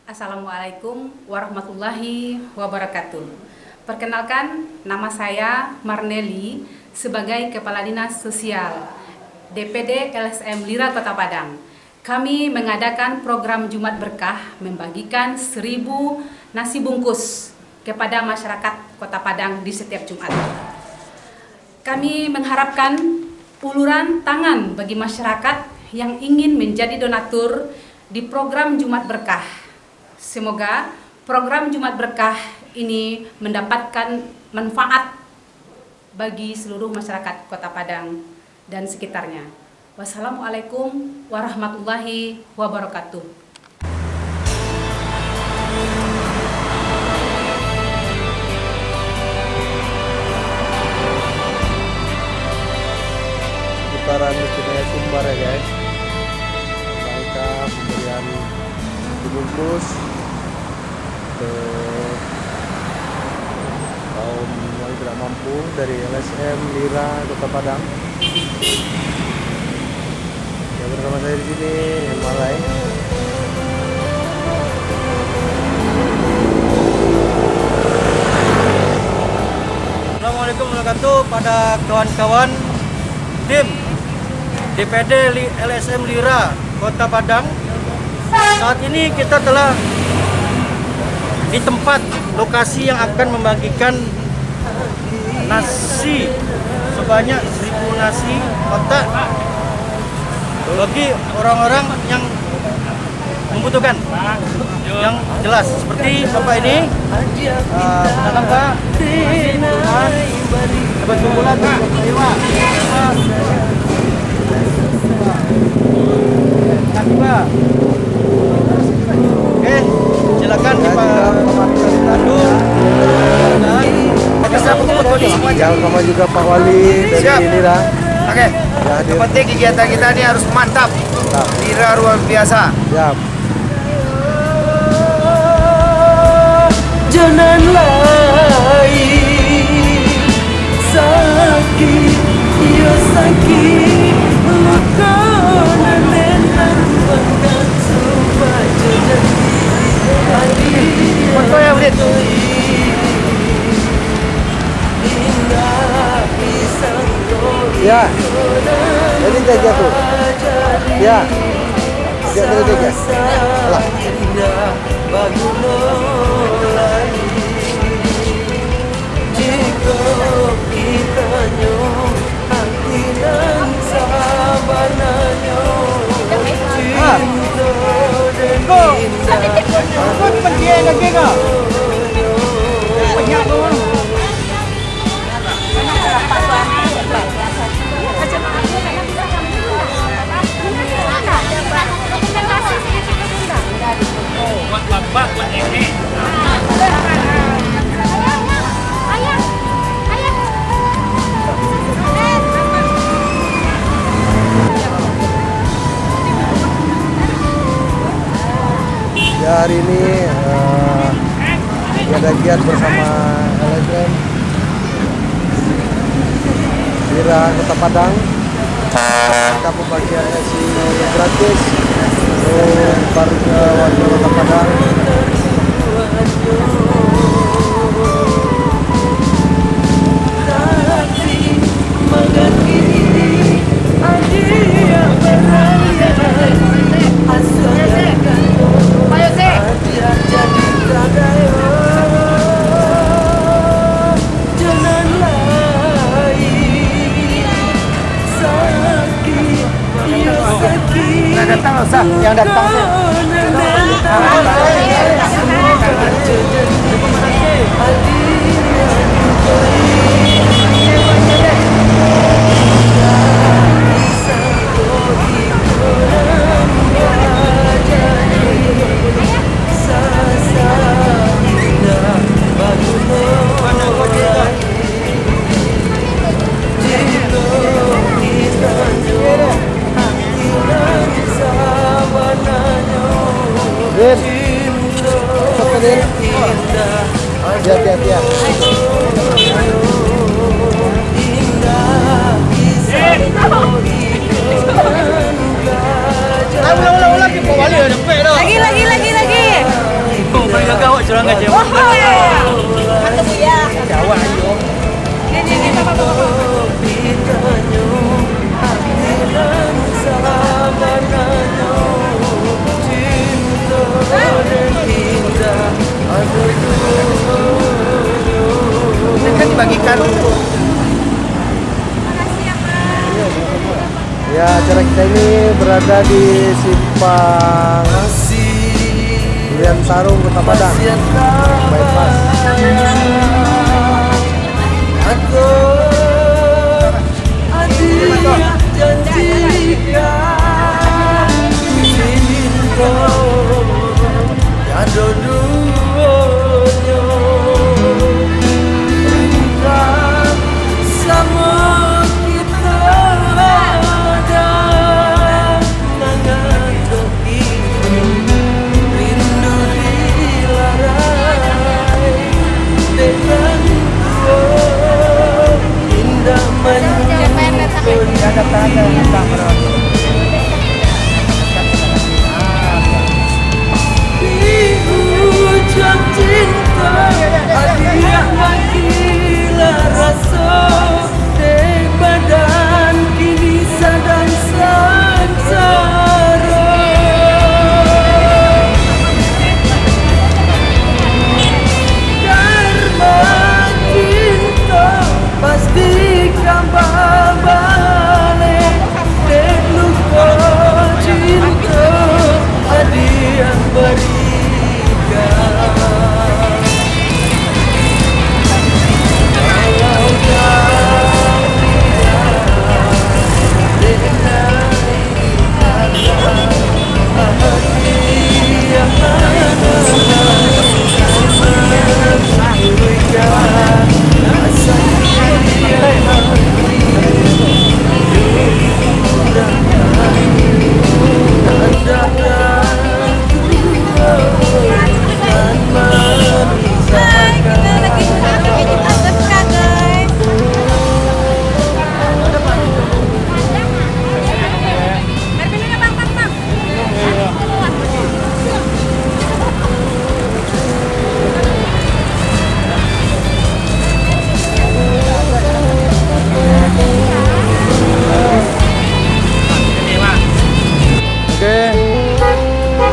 Assalamualaikum warahmatullahi wabarakatuh. Perkenalkan, nama saya Marneli sebagai Kepala Dinas Sosial DPD LSM Lira Kota Padang. Kami mengadakan program Jumat Berkah membagikan 1000 nasi bungkus kepada masyarakat Kota Padang di setiap Jumat. Kami mengharapkan uluran tangan bagi masyarakat yang ingin menjadi donatur di program Jumat Berkah. Semoga program Jumat Berkah ini mendapatkan manfaat bagi seluruh masyarakat Kota Padang dan sekitarnya. Wassalamualaikum warahmatullahi wabarakatuh. Seputaran Masjid Sumbar ya guys, rangka pemberian dibungkus untuk kaum yang tidak mampu dari LSM Lira Kota Padang. Ya, bersama saya di sini Malai. Assalamualaikum warahmatullahi wabarakatuh pada kawan-kawan tim DPD LSM Lira Kota Padang. Saat ini kita telah di tempat lokasi yang akan membagikan nasi sebanyak 1000 nasi kotak bagi orang-orang yang membutuhkan, yang jelas seperti Bapak ini pedagang Pak, dapat kumpulan Pak, Pak. Oke, silakan Jangan sama juga Pak Wali dari Lira. Oke, yang penting kegiatan kita ini harus mantap. Lira luar biasa. Siap. Jangan lain sakit, ya sakit luka nenek bahkan supaya jangan Foto ya, Blit. Ya, jadi jaga tuh. Ya, jaga jaga. Lah. Jika kita nyong hati dan sabananya cinta dan indah. Ya, hari ini ada giat bersama LSM Lira Kota Padang. Kita pembagian nasi gratis untuk warga Kota Padang. Datang usah, yang datang sih. Din, cepat Din. Hati-hati ya. Ulang lagi Pak Wali, Lagi. kurang aja. Jawa ayo. Ini kan dibagikan. Ya, acara kita ini berada di Simpang Durian Sarung, Kota Padang. Bypass.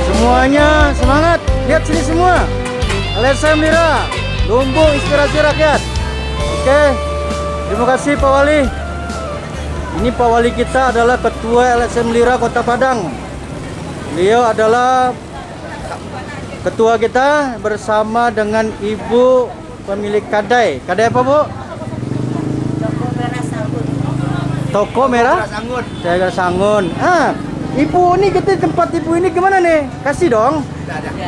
Semuanya semangat, lihat sini semua. LSM Lira, lumbung inspirasi rakyat. Oke, terima kasih Pak Wali. Ini Pak Wali kita adalah Ketua LSM Lira Kota Padang. Beliau adalah ketua kita bersama dengan Ibu pemilik Kadai. Kadai apa, Bu? Toko Merah Sangun. Daerah Sangun. Ibu ini kita tempat ibu ini gimana nih? Kasih dong.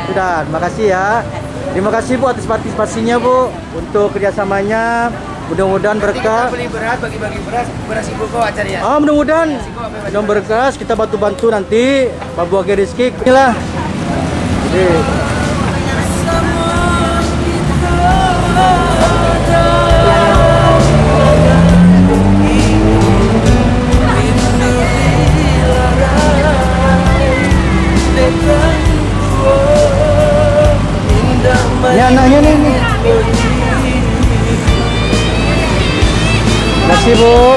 Sudah, terima kasih ya. Terima kasih Bu atas partisipasinya Bu untuk kerjasamanya. Mudah-mudahan berkah. Kita beli beras, bagi-bagi beras ibu kau acaranya. Mudah-mudahan berkas kita bantu-bantu nanti Pak Buagi Rizki. Inilah. Jadi ini anaknya nih. Terima kasih Bu.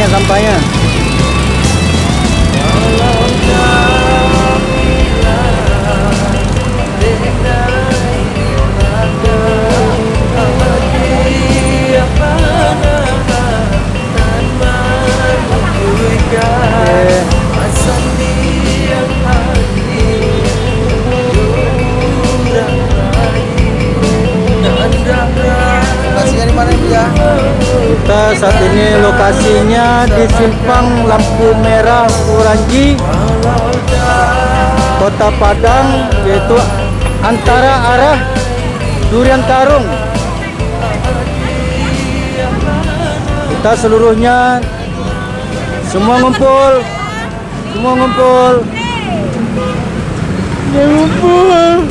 Sampahnya. Kita saat ini lokasinya di Simpang Lampu Merah Uranji. Kota Padang, yaitu antara arah Durian Tarung. Kita seluruhnya semua ngumpul. Semua ngumpul. Ngumpul.